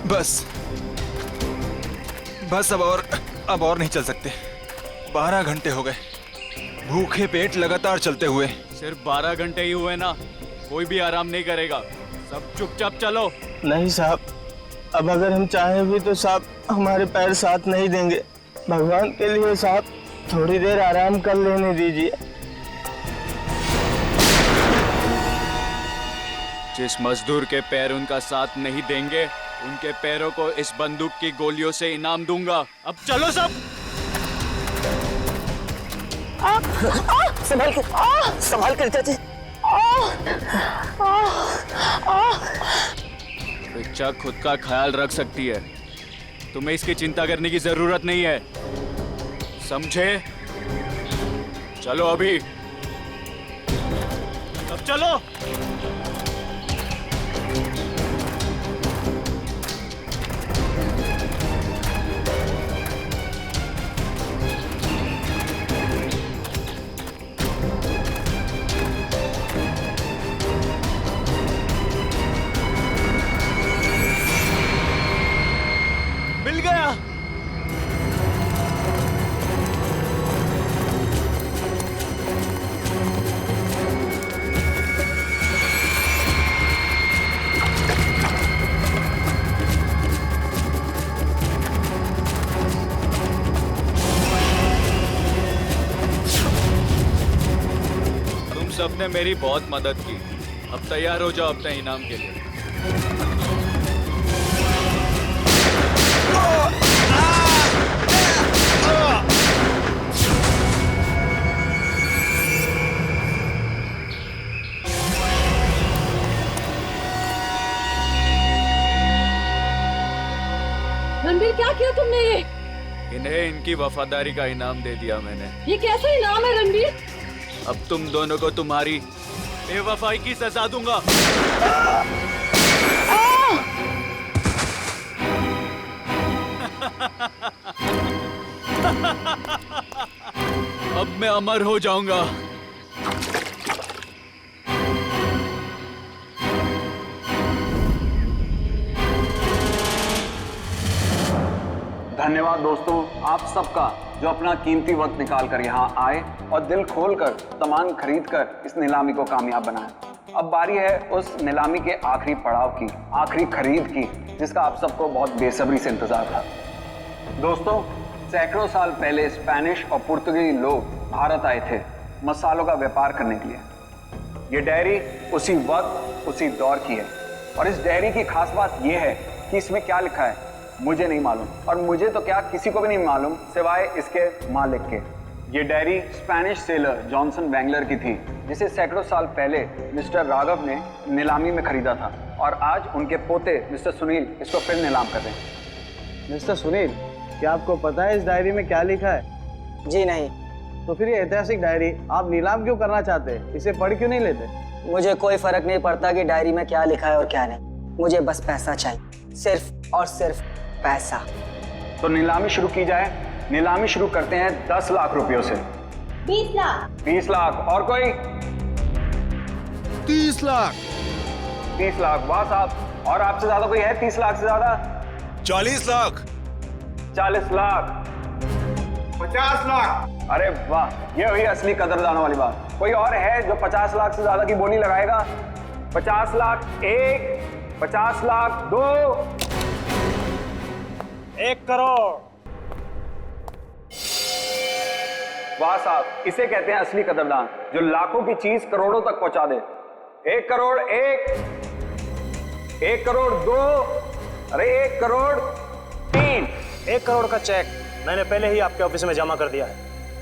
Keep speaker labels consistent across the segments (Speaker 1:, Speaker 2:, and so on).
Speaker 1: बस बस अब और नहीं चल सकते। 12 घंटे हो गए भूखे पेट लगातार चलते हुए।
Speaker 2: सिर्फ 12 घंटे ही हुए ना, कोई भी आराम नहीं करेगा। सब चुपचाप चलो।
Speaker 3: नहीं साहब, अब अगर हम चाहें भी तो साहब हमारे पैर साथ नहीं देंगे। भगवान के लिए साहब थोड़ी देर आराम कर लेने दीजिए।
Speaker 2: जिस मजदूर के पैर उनका साथ नहीं देंगे, उनके पैरों को इस बंदूक की गोलियों से इनाम दूंगा। अब चलो सब।
Speaker 3: संभाल कर चाची।
Speaker 2: बच्चा खुद का ख्याल रख सकती है, तुम्हें इसकी चिंता करने की जरूरत नहीं है, समझे? चलो अभी, अब चलो। मिल गया। तुम सबने मेरी बहुत मदद की, अब तैयार हो जाओ अपने इनाम के लिए।
Speaker 4: रणबीर, क्या किया तुमने ये?
Speaker 2: इन्हें इनकी वफादारी का इनाम दे दिया मैंने।
Speaker 4: ये कैसा इनाम है रणबीर?
Speaker 2: अब तुम दोनों को तुम्हारी बेवफाई की सजा दूंगा। अब मैं अमर हो जाऊंगा।
Speaker 5: धन्यवाद दोस्तों आप सबका, जो अपना कीमती वक्त निकाल कर यहाँ आए और दिल खोलकर सामान खरीद कर इस नीलामी को कामयाब बनाए। अब बारी है उस नीलामी के आखिरी पड़ाव की, आखिरी खरीद की, जिसका आप सबको बहुत बेसब्री से इंतजार था। दोस्तों, सैकड़ों साल पहले स्पेनिश और पुर्तगाली लोग भारत आए थे मसालों का व्यापार करने के लिए। ये डायरी उसी वक्त उसी दौर की है, और इस डायरी की खास बात यह है कि इसमें क्या लिखा है मुझे नहीं मालूम, और मुझे तो क्या किसी को भी नहीं मालूम सिवाय इसके मालिक के। ये डायरी स्पेनिश सेलर जॉनसन बैंगलर की थी, जिसे सैकड़ों साल पहले मिस्टर राघव ने नीलामी में खरीदा था, और आज उनके पोते मिस्टर सुनील इसको फिर नीलाम कर रहे हैं।
Speaker 3: मिस्टर सुनील, क्या आपको पता है इस डायरी में क्या लिखा है?
Speaker 6: जी नहीं।
Speaker 3: तो फिर ये ऐतिहासिक डायरी आप नीलाम क्यों करना चाहते हैं? इसे पढ़ क्यों नहीं लेते?
Speaker 6: मुझे कोई फर्क नहीं पड़ता कि डायरी में क्या लिखा है और क्या नहीं, मुझे बस पैसा चाहिए, सिर्फ और सिर्फ पैसा।
Speaker 5: तो नीलामी शुरू की जाए। नीलामी शुरू करते हैं 10 लाख रुपयों से।
Speaker 4: 20 लाख।
Speaker 5: 20 लाख। और कोई?
Speaker 1: 30 लाख।
Speaker 5: 30 लाख। वाह साहब, और आपसे ज्यादा कोई है 30 लाख से ज्यादा?
Speaker 1: 40 लाख।
Speaker 5: 40 लाख।
Speaker 7: 50 लाख।
Speaker 5: अरे वाह, ये हुई असली कदरदानों वाली बात। कोई और है जो 50 लाख से ज्यादा की बोली लगाएगा? 50 लाख 1, 50 लाख 2,
Speaker 3: 1 करोड़।
Speaker 5: वाह साहब, इसे कहते हैं असली कदरदान, जो लाखों की चीज करोड़ों तक पहुंचा दे। 1 करोड़ 1, 1 करोड़ 2, अरे 1 करोड़ 3।
Speaker 3: 1 करोड़ का चेक मैंने पहले ही आपके ऑफिस में जमा कर दिया है।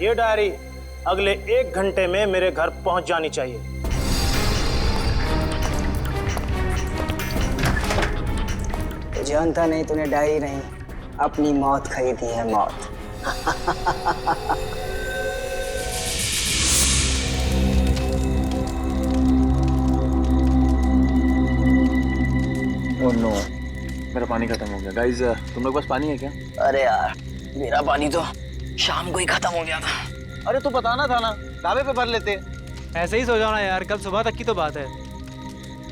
Speaker 3: ये डायरी अगले 1 घंटे में मेरे घर पहुंच जानी चाहिए।
Speaker 6: जानता नहीं तूने डायरी नहीं, अपनी मौत खरीदी है, मौत।
Speaker 1: ओह नो, मेरा पानी खत्म हो गया। गाइस, तुम लोग पास पानी है क्या?
Speaker 6: अरे यार, मेरा पानी तो शाम को ही खत्म हो गया था।
Speaker 3: अरे तो बताना था ना, ढाबे पे भर लेते।
Speaker 8: ऐसे ही सो जाओ ना यार, कल सुबह तक की तो बात है।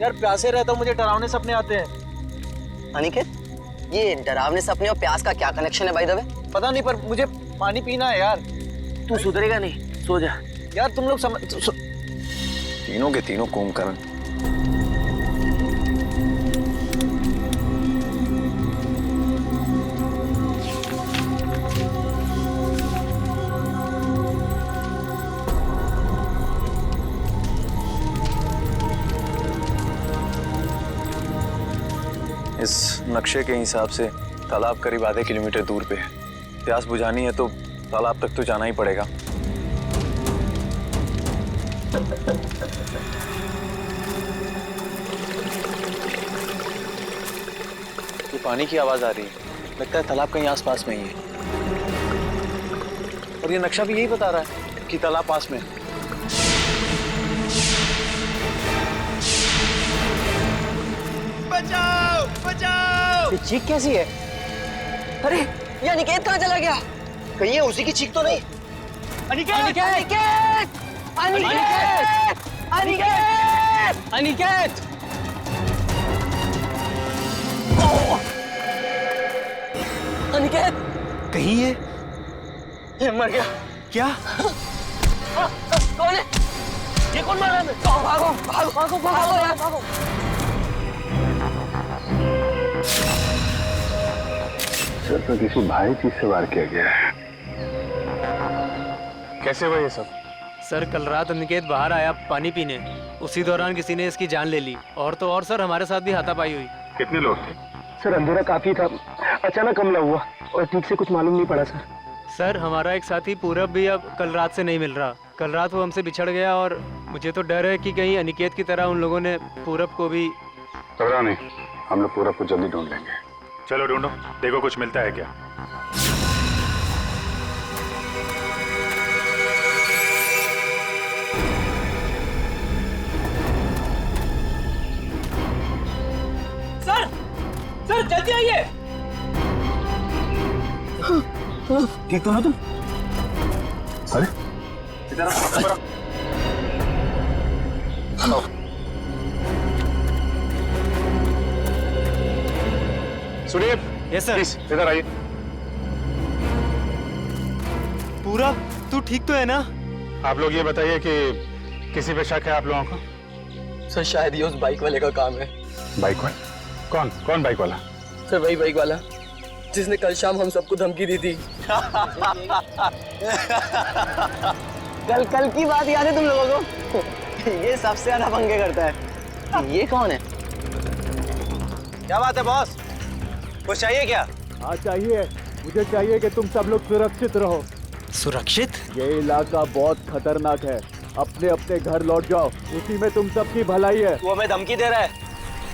Speaker 3: यार प्यासे रहता हूँ, मुझे डरावने सपने आते हैं।
Speaker 6: अनिकेत, ये डरावने सपने और प्यास का क्या कनेक्शन है भाई दवे?
Speaker 8: पता नहीं, पर मुझे पानी पीना है यार।
Speaker 6: तू सुधरेगा नहीं, सो जा।
Speaker 8: यार तुम लोग
Speaker 1: तीनों के तीनों कुंभकर्ण। इस नक्शे के हिसाब से तालाब करीब आधे किलोमीटर दूर पे है। प्यास बुझानी है तो तालाब तक तो जाना ही पड़ेगा। ये पानी की आवाज आ रही है, लगता है तालाब कहीं आसपास में ही है। और ये नक्शा भी यही बता रहा है कि तालाब पास में है।
Speaker 3: बचाओ बचाओ!
Speaker 6: ये चीख कैसी है? अरे ये अनिकेत कहाँ चला गया? कहीं ये उसी की चीख तो नहीं? अनिकेत! अनिकेत! अनिकेत! अनिकेत! अनिकेत! अनिकेत!
Speaker 3: कहीं
Speaker 6: ये मर गया।
Speaker 3: क्या?
Speaker 6: कौन है? ये कौन मारा है? भागो भागो भागो भागो यार भागो!
Speaker 7: सर तो किसी भारी चीज से वार किया गया है। कैसे हुआ ये सब?
Speaker 8: सर कल रात अनिकेत बाहर आया पानी पीने, उसी दौरान किसी ने इसकी जान ले ली। और तो और सर हमारे साथ भी हाथापाई हुई।
Speaker 7: कितने लोग थे?
Speaker 3: सर अंधेरा काफी था, अचानक हमला हुआ और ठीक से कुछ मालूम नहीं पड़ा सर।
Speaker 8: सर हमारा एक साथी पूरब भी अब कल रात से नहीं मिल रहा। कल रात वो हमसे बिछड़ गया और मुझे तो डर है कि कहीं अनिकेत की तरह उन लोगों ने पूरब को भी।
Speaker 7: घबराओ नहीं, हम लोग पूरा कुछ जल्दी ढूंढ लेंगे। चलो ढूंढो, देखो कुछ मिलता है क्या।
Speaker 8: सर सर जल्दी आइए।
Speaker 3: ठीक तो ना तुम?
Speaker 7: अरे सुनील,
Speaker 8: यस सर।
Speaker 7: प्लीज इधर आइए।
Speaker 8: पूरब तू ठीक तो है ना?
Speaker 7: आप लोग ये बताइए कि किसी पे शक है आप लोगों को?
Speaker 6: सर शायद ये उस बाइक वाले का काम है।
Speaker 7: बाइक वाला? कौन कौन बाइक वाला?
Speaker 6: सर वही बाइक वाला जिसने कल शाम हम सबको धमकी दी थी। कल की बात याद है तुम लोगों को? ये सबसे ज्यादा पंगे करता है। ये कौन है?
Speaker 3: क्या बात है बॉस? कुछ चाहिए क्या?
Speaker 9: हाँ चाहिए, मुझे चाहिए कि तुम सब लोग सुरक्षित रहो।
Speaker 3: सुरक्षित?
Speaker 9: ये इलाका बहुत खतरनाक है, अपने अपने घर लौट जाओ, उसी में तुम सबकी भलाई है।
Speaker 3: वो हमें धमकी दे रहा है।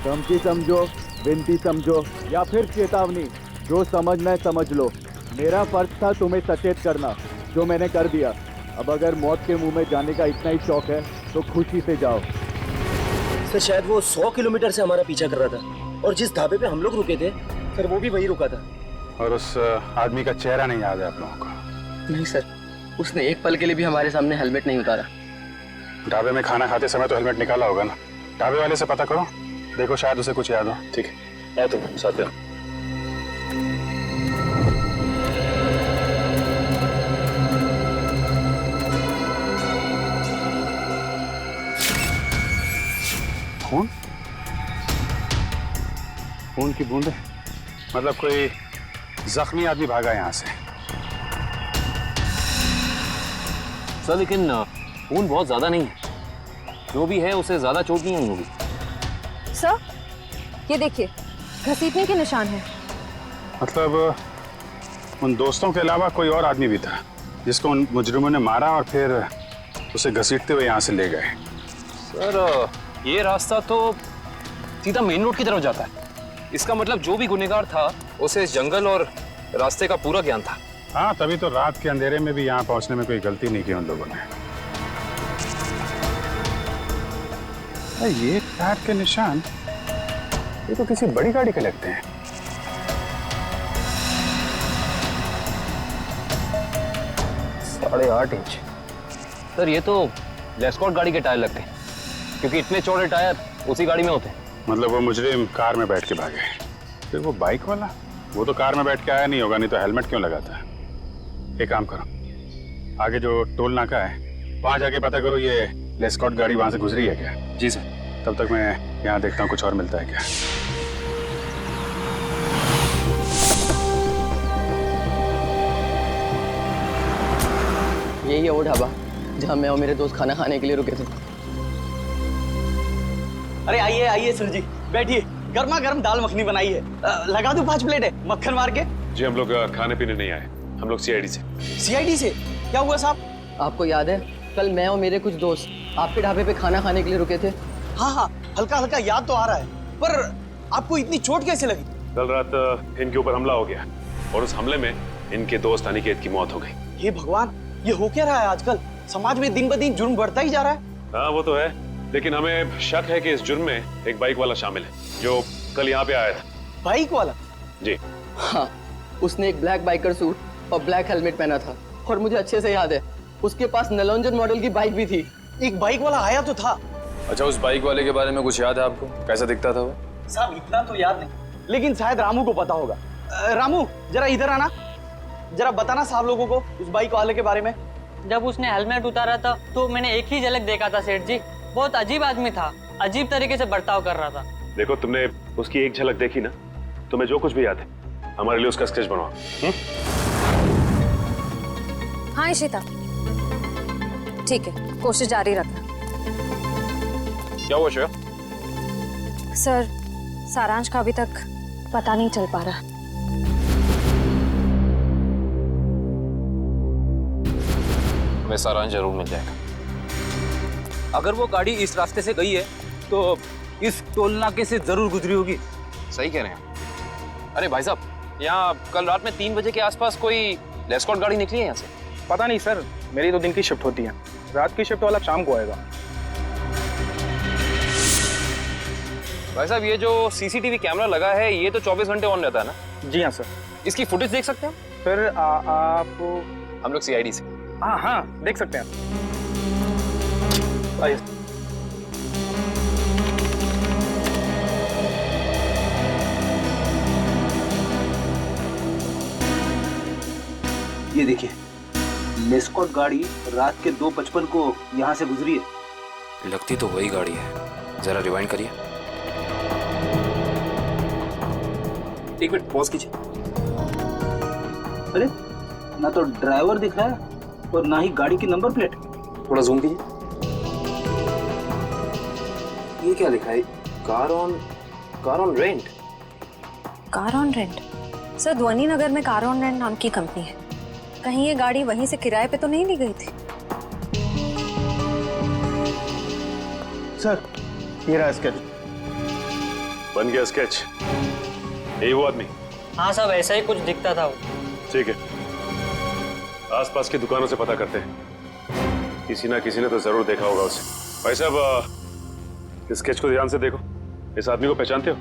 Speaker 9: धमकी समझो, विनती समझो या फिर चेतावनी, जो समझना है समझ लो। मेरा फर्ज था तुम्हें सचेत करना, जो मैंने कर दिया। अब अगर मौत के मुंह में जाने का इतना ही शौक है तो खुशी से जाओ।
Speaker 3: सर शायद वो 100 किलोमीटर से हमारा पीछा कर रहा था और जिस ढाबे पे हम लोग रुके थे सर वो भी वही रुका था।
Speaker 7: और उस आदमी का चेहरा नहीं याद है आप लोगों को?
Speaker 6: नहीं सर, उसने एक पल के लिए भी हमारे सामने हेलमेट नहीं उतारा।
Speaker 7: ढाबे में खाना खाते समय तो हेलमेट निकाला होगा ना? ढाबे वाले से पता करो, देखो शायद उसे कुछ याद हो। ठीक है, आए तुम साथ में। खून? खून की बूंदें? मतलब कोई जख्मी आदमी भागा यहाँ से।
Speaker 10: सर लेकिन खून बहुत ज्यादा नहीं है, जो भी है उसे ज्यादा चोट नहीं आई होगी।
Speaker 4: सर ये देखिए घसीटने के निशान हैं।
Speaker 7: मतलब उन दोस्तों के अलावा कोई और आदमी भी था जिसको उन मुजरिमों ने मारा और फिर उसे घसीटते हुए यहाँ से ले गए।
Speaker 10: सर ये रास्ता तो सीधा मेन रोड की तरफ जाता है। इसका मतलब जो भी गुनहगार था उसे इस जंगल और रास्ते का पूरा ज्ञान था।
Speaker 7: हाँ, तभी तो रात के अंधेरे में भी यहाँ पहुँचने में कोई गलती नहीं की उन लोगों ने। ये टायर के निशान, ये तो किसी बड़ी गाड़ी के लगते हैं।
Speaker 10: .8 इंच। सर ये तो लेस्कॉट गाड़ी के टायर लगते हैं, क्योंकि इतने चौड़े टायर उसी गाड़ी में होते हैं।
Speaker 7: मतलब वो मुजरिम कार में बैठ के भागे, फिर वो बाइक वाला? वो तो कार में बैठ के आया नहीं होगा, नहीं तो हेलमेट क्यों लगाता है। एक काम करो, आगे जो टोल नाका है वहां जाके पता करो ये लेस्कॉट गाड़ी वहां से गुजरी है क्या।
Speaker 10: जी सर।
Speaker 7: तब तक मैं यहाँ देखता हूँ कुछ और मिलता है क्या।
Speaker 11: यही है वो ढाबा जहाँ मैं और मेरे दोस्त खाना खाने के लिए रुके थे।
Speaker 12: अरे आइए आइए सर जी, बैठिए। गर्मा गर्म दाल मखनी बनाई है, लगा दूं 5 प्लेट है मक्खन मार के।
Speaker 10: जी हम लोग खाने पीने नहीं आए, हम लोग सीआईडी से।
Speaker 12: सीआईडी से? क्या हुआ साहब?
Speaker 11: आपको याद है कल मैं और मेरे कुछ दोस्त आपके ढाबे पे खाना खाने के लिए रुके थे?
Speaker 12: हाँ हाँ, हल्का हल्का याद तो आ रहा है, पर आपको इतनी चोट कैसे लगी?
Speaker 10: कल रात इनके ऊपर हमला हो गया और उस हमले में इनके दोस्त अनिकेत की मौत हो गई।
Speaker 12: हे भगवान, ये हो क्या रहा है आजकल? समाज में दिन ब दिन जुर्म बढ़ता ही जा रहा है।
Speaker 10: हाँ वो तो है, लेकिन हमें शक है कि इस जुर्म में एक बाइक वाला शामिल है जो कल यहाँ पे आया था।
Speaker 12: बाइक वाला?
Speaker 10: जी
Speaker 11: हाँ, उसने एक ब्लैक बाइकर सूट और ब्लैक हेलमेट पहना था और मुझे अच्छे से याद है उसके पास नलोंजन मॉडल की बाइक भी थी।
Speaker 12: एक बाइक वाला आया तो था।
Speaker 1: अच्छा, उस बाइक वाले के बारे में कुछ याद है आपको? कैसा दिखता था वो?
Speaker 12: साहब इतना तो याद नहीं, लेकिन शायद रामू को पता होगा। रामू जरा इधर आना, जरा बताना साहब लोगों को उस बाइक वाले के बारे में।
Speaker 13: जब उसने हेलमेट उतारा था तो मैंने एक ही झलक देखा था सेठ जी। बहुत अजीब आदमी था, अजीब तरीके से बर्ताव कर रहा था।
Speaker 10: देखो तुमने उसकी एक झलक देखी ना, तुम्हें जो कुछ भी याद है हमारे लिए उसका स्केच बनवाओ।
Speaker 4: हाँ इशिता, ठीक है, कोशिश जारी रखना।
Speaker 10: क्या हुआ श्रेया?
Speaker 4: सर, सारांश का अभी तक पता नहीं चल पा रहा।
Speaker 10: हमें सारांश जरूर मिल जाएगा।
Speaker 12: अगर वो गाड़ी इस रास्ते से गई है तो इस टोल नाके से जरूर गुजरी होगी।
Speaker 10: सही कह रहे हैं। अरे भाई साहब, यहाँ कल रात में 3 बजे के आसपास कोई लेस्कॉट गाड़ी निकली है यहाँ से?
Speaker 3: पता नहीं सर, मेरी तो दिन की शिफ्ट होती है, रात की शिफ्ट वाला शाम को आएगा।
Speaker 10: भाई साहब, ये जो सीसीटीवी कैमरा लगा है ये तो 24 घंटे ऑन रहता है ना?
Speaker 3: जी हाँ सर।
Speaker 10: इसकी फुटेज देख सकते हैं
Speaker 3: सर आप?
Speaker 10: हम लोग सीआईडी से।
Speaker 3: हाँ हाँ, देख सकते हैं। आइए।
Speaker 12: ये देखिए, लेस्कॉट गाड़ी रात के 2:55 को यहाँ से गुजरी है।
Speaker 10: लगती तो वही गाड़ी है, जरा रिवाइंड करिए।
Speaker 12: एक मिनट पॉज कीजिए। अरे ना तो ड्राइवर दिख रहा है और ना ही गाड़ी की नंबर प्लेट।
Speaker 10: थोड़ा जूम कीजिए। ये क्या लिखा है? Car on rent.
Speaker 4: Car on rent? Sir, ध्वनि नगर में कार ऑन रेंट नाम की कंपनी है। कहीं ये गाड़ी वहीं से किराए पे तो नहीं ली गई थी?
Speaker 3: सर, ये रहा स्केच।
Speaker 10: बन गया स्केच? यही वो आदमी?
Speaker 13: हाँ साहब, ऐसा ही कुछ दिखता था वो।
Speaker 10: ठीक है, आसपास की दुकानों से पता करते हैं, किसी ना किसी ने तो जरूर देखा होगा उसे। भाई साहब, इस स्केच को ध्यान से देखो, इस आदमी को पहचानते हो?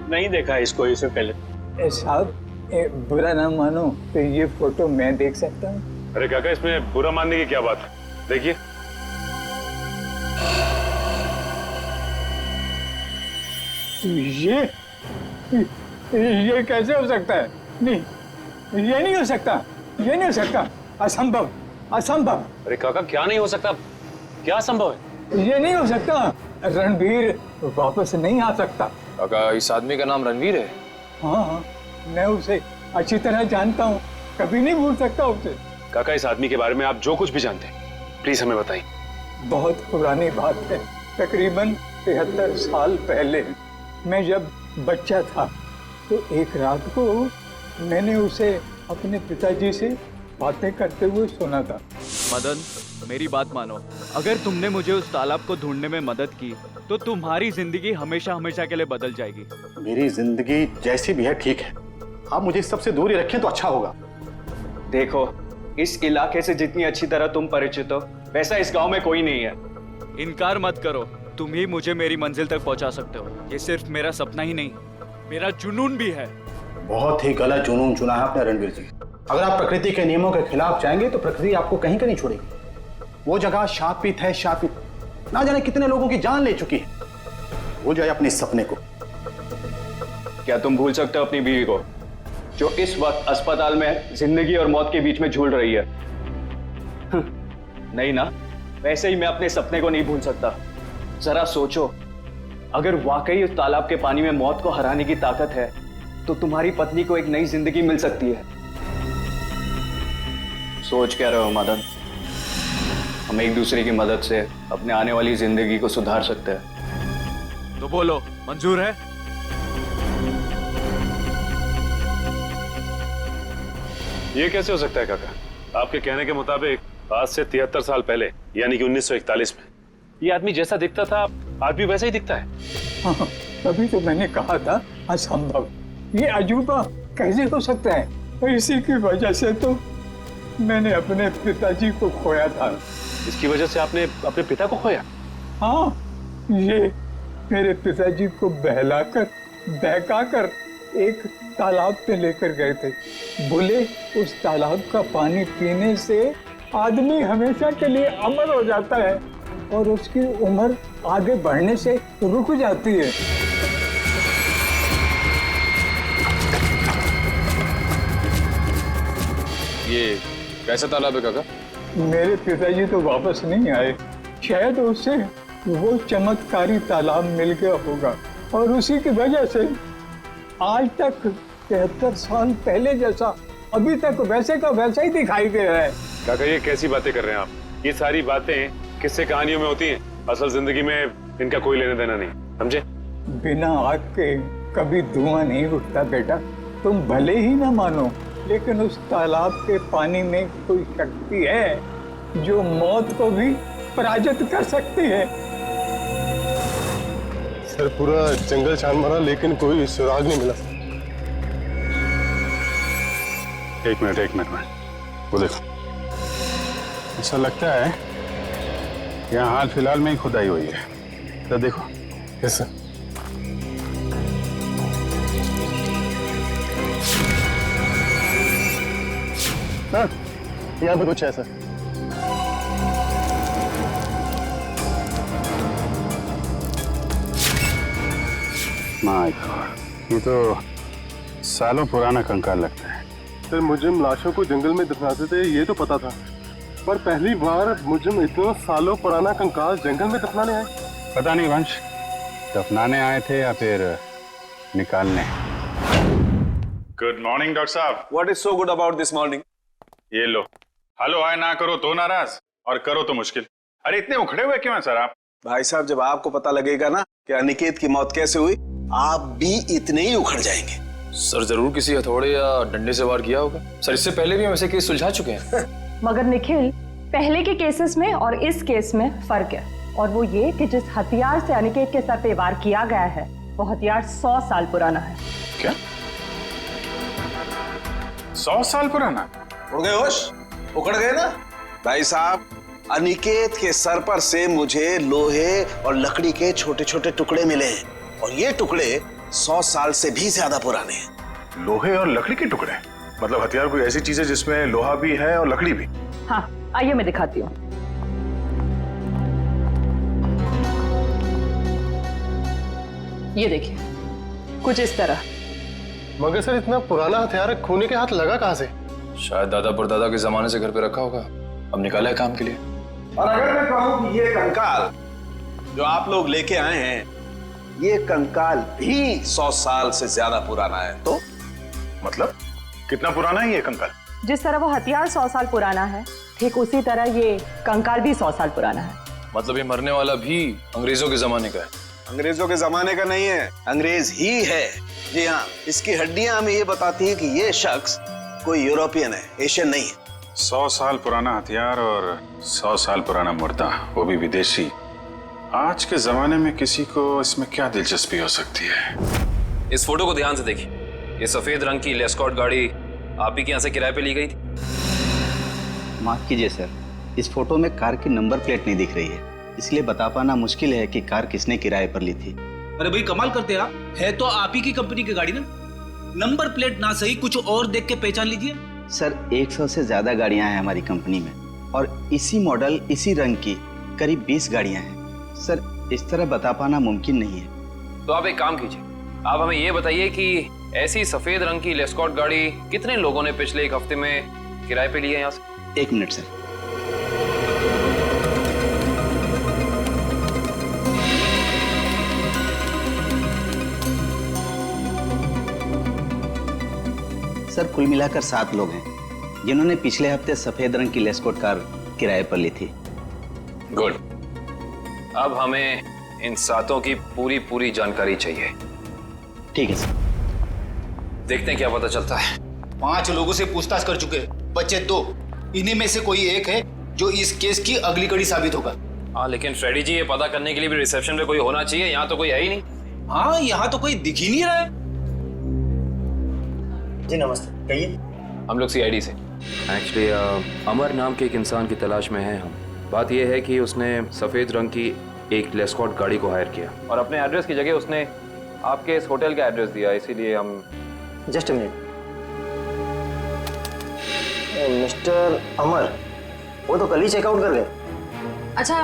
Speaker 3: नहीं देखा इसको इससे पहले। साहब, बुरा ना मानो तो ये फोटो मैं देख सकता हूँ?
Speaker 10: अरे काका, इसमें बुरा मानने की क्या बात है? देखिए।
Speaker 3: ये कैसे हो सकता है? नहीं, ये नहीं हो सकता, ये नहीं हो सकता, असंभव, असंभव।
Speaker 10: अरे काका, क्या नहीं हो सकता? क्या संभव है?
Speaker 3: ये नहीं हो सकता, रणवीर वापस नहीं आ सकता।
Speaker 10: काका, इस आदमी का नाम रणवीर है?
Speaker 3: हाँ हाँ, मैं उसे अच्छी तरह जानता हूँ, कभी नहीं भूल सकता उसे।
Speaker 10: काका, इस आदमी के बारे में आप जो कुछ भी जानते हैं प्लीज हमें बताइए।
Speaker 3: बहुत पुरानी बात है, तकरीबन 73 साल पहले मैं जब बच्चा था तो एक रात को मैंने उसे अपने पिताजी से बातें करते हुए सुना था।
Speaker 2: मदन, मेरी बात मानो, अगर तुमने मुझे उस तालाब को ढूंढने में मदद की तो तुम्हारी जिंदगी हमेशा हमेशा के लिए बदल जाएगी।
Speaker 9: मेरी जिंदगी जैसी भी है ठीक है, आप मुझे सबसे दूर ही रखें तो अच्छा होगा।
Speaker 2: देखो, इस इलाके से जितनी अच्छी तरह तुम परिचित हो वैसा इस गांव में कोई नहीं है। इनकार मत करो, तुम ही मुझे मेरी मंजिल तक पहुंचा सकते हो। ये सिर्फ मेरा सपना ही नहीं, मेरा जुनून भी है।
Speaker 9: बहुत ही गलत जुनून चुना है आपने रणवीर जी। अगर आप प्रकृति के नियमों के खिलाफ जाएंगे तो प्रकृति आपको कहीं का नहीं छोड़ेगी। वो जगह शापित है, शापित, ना जाने कितने लोगों की जान ले चुकी है। वो जाए अपने सपने को।
Speaker 2: क्या तुम भूल सकते हो अपनी बीवी को, जो इस वक्त अस्पताल में जिंदगी और मौत के बीच में झूल रही है? नहीं ना, वैसे ही मैं अपने सपने को नहीं भूल सकता। जरा सोचो, अगर वाकई उस तालाब के पानी में मौत को हराने की ताकत है, तो तुम्हारी पत्नी को एक नई जिंदगी मिल सकती है। सोच क्या रहे हो मदन? हम एक दूसरे की मदद से अपने आने वाली जिंदगी को सुधार सकते हैं।
Speaker 10: तो बोलो, मंजूर है? ये कैसे हो सकता है काका? आपके कहने के मुताबिक आज से 73 साल पहले, यानी कि 1941 में, ये आदमी जैसा दिखता था आज भी वैसा ही दिखता है।
Speaker 3: हाँ, तभी तो मैंने कहा था असंभव, ये अजूबा कैसे हो सकता है? और इसी की वजह से तो मैंने अपने पिताजी को खोया था।
Speaker 10: इसकी वजह से आपने अपने पिता को खोया?
Speaker 3: हाँ, ये मेरे पिताजी को बहकाकर एक तालाब पे लेकर गए थे। बोले उस तालाब का पानी पीने से आदमी हमेशा के लिए अमर हो जाता है और उसकी उम्र आगे बढ़ने से रुक जाती है।
Speaker 10: ये कैसा तालाब है काका?
Speaker 3: मेरे पिताजी तो वापस नहीं आए, शायद उससे वो चमत्कारी तालाब मिल गया होगा और उसी की वजह से आज तक 73 साल पहले जैसा अभी तक वैसे का वैसा ही दिखाई दे रहा है।
Speaker 10: काका ये कैसी बातें कर रहे हैं आप? ये सारी बातें किस्से कहानियों में होती हैं, असल जिंदगी में इनका कोई लेना देना नहीं, समझे?
Speaker 3: बिना आग के कभी धुआं नहीं उठता बेटा। तुम भले ही ना मानो, लेकिन उस तालाब के पानी में कोई शक्ति है जो मौत को भी पराजित कर सकती है।
Speaker 14: सर पूरा जंगल छान मारा लेकिन कोई सुराग नहीं मिला।
Speaker 7: एक मिनट वो देखो, ऐसा लगता है यहाँ हाल फिलहाल में ही खुदाई हुई है। तो देखो।
Speaker 14: Yes sir. हाँ, यहाँ पे कुछ है सर।
Speaker 7: माय गॉड, ये तो सालों पुराना कंकाल लगता है।
Speaker 14: सर मुजरिम लाशों को जंगल में दफनाते थे ये तो पता था, पर पहली बार मुजरिम इतना सालों पुराना कंकाल जंगल में दफनाने आए।
Speaker 7: पता नहीं वंश, दफनाने आए थे या फिर निकालने। गुड मॉर्निंग डॉक्टर साहब।
Speaker 1: What is so good about this morning?
Speaker 7: ये लो, हेलो हाय ना करो तो नाराज और करो तो मुश्किल। अरे इतने उखड़े हुए क्यों हैं सर आप?
Speaker 1: भाई साहब, जब आपको पता लगेगा ना कि अनिकेत की मौत कैसे हुई, आप भी इतने ही उखड़ जाएंगे।
Speaker 15: सर जरूर किसी हथौड़े या डंडे से वार किया होगा। सर इससे पहले भी हम ऐसे केस सुलझा चुके हैं।
Speaker 16: मगर निखिल, पहले के केसेस में और इस केस में फर्क है, और वो ये कि जिस हथियार से अनिकेत के सर पे वार किया गया है वो हथियार 100 साल पुराना है।
Speaker 7: क्या? 100 साल पुराना?
Speaker 1: उड़ गए होश? उखड़ गए ना? भाई साहब, अनिकेत के सर पर से मुझे लोहे और लकड़ी के छोटे छोटे टुकड़े मिले हैं और ये टुकड़े 100 साल से भी ज्यादा पुराने हैं।
Speaker 7: लोहे और लकड़ी के टुकड़े? मतलब हथियार कोई ऐसी चीज है जिसमें लोहा भी है और लकड़ी भी?
Speaker 16: हाँ, आइए मैं दिखाती हूँ। ये देखिए, कुछ इस तरह।
Speaker 14: मगर सर इतना पुराना हथियार खूनी के हाथ लगा कहाँ से?
Speaker 15: शायद दादा परदादा के जमाने से घर पे रखा होगा, अब निकाला है काम के लिए।
Speaker 1: और अगर मैं कहूं कि ये कंकाल जो आप लोग लेके आए हैं, ये कंकाल भी 100 साल से ज्यादा पुराना है, तो
Speaker 7: मतलब कितना पुराना है ये कंकाल?
Speaker 16: जिस तरह वो हथियार 100 साल पुराना है, ठीक उसी तरह ये कंकाल भी 100 साल पुराना है।
Speaker 15: मतलब ये मरने वाला भी अंग्रेजों के जमाने का है?
Speaker 1: अंग्रेजों के जमाने का नहीं है, अंग्रेज ही है। जी हाँ, इसकी हड्डियां हमें ये बताती है कि ये शख्स कोई यूरोपियन है, एशियन नहीं है।
Speaker 7: 100 साल पुराना हथियार और 100 साल पुराना मुर्दा, वो भी विदेशी। आज के जमाने में किसी को इसमें क्या दिलचस्पी हो सकती है?
Speaker 15: इस फोटो को ध्यान से देखिए। ये सफेद रंग की लेस्कॉट गाड़ी आप ही के यहाँ से किराए पे ली गई थी?
Speaker 12: माफ कीजिए सर, इस फोटो में कार की नंबर प्लेट नहीं दिख रही है, इसलिए बता पाना मुश्किल है कि कार किसने किराए पर ली थी।
Speaker 17: अरे भाई कमाल करते हैं आप, है तो आप ही की कंपनी की गाड़ी ना, नंबर प्लेट ना सही कुछ और देख के पहचान लीजिए।
Speaker 12: सर 100 से ज्यादा गाड़ियां हैं हमारी कंपनी में और इसी मॉडल इसी रंग की करीब 20 गाड़ियां हैं। सर इस तरह बता पाना मुमकिन नहीं है।
Speaker 15: तो आप एक काम कीजिए, आप हमें ये बताइए कि ऐसी सफेद रंग की लेस्कॉट गाड़ी कितने लोगों ने पिछले एक हफ्ते में किराए पे ली है यहाँ से?
Speaker 12: 1 मिनट सर। सर कुल मिलाकर 7 लोग हैं जिन्होंने पिछले हफ्ते सफेद रंग की लेस्कॉट कार किराए पर ली थी।
Speaker 15: गुड। अब हमें इन 7 की पूरी जानकारी चाहिए।
Speaker 12: ठीक है सर।
Speaker 15: देखते हैं क्या पता चलता है।
Speaker 17: 5 लोगों से पूछताछ कर चुके, बचे 2। इन्हीं में से कोई एक है जो इस केस की अगली कड़ी साबित होगा।
Speaker 15: हाँ, लेकिन फ्रेडी जी, ये पता करने के लिए भी रिसेप्शन पे कोई होना चाहिए। यहाँ तो कोई है ही नहीं।
Speaker 17: हाँ, यहाँ तो कोई दिख ही नहीं रहा है।
Speaker 12: जी नमस्ते, कहिए।
Speaker 15: हम लोग CID से। एक्चुअली अमर नाम के एक इंसान की तलाश में हैं हम। बात यह है कि उसने सफ़ेद रंग की एक लेस्कॉट गाड़ी को हायर किया और अपने एड्रेस की जगह उसने आपके इस होटल का एड्रेस दिया, इसीलिए हम।
Speaker 12: Just a minute. मिस्टर अमर, वो तो कल ही चेकआउट कर गए।
Speaker 4: अच्छा,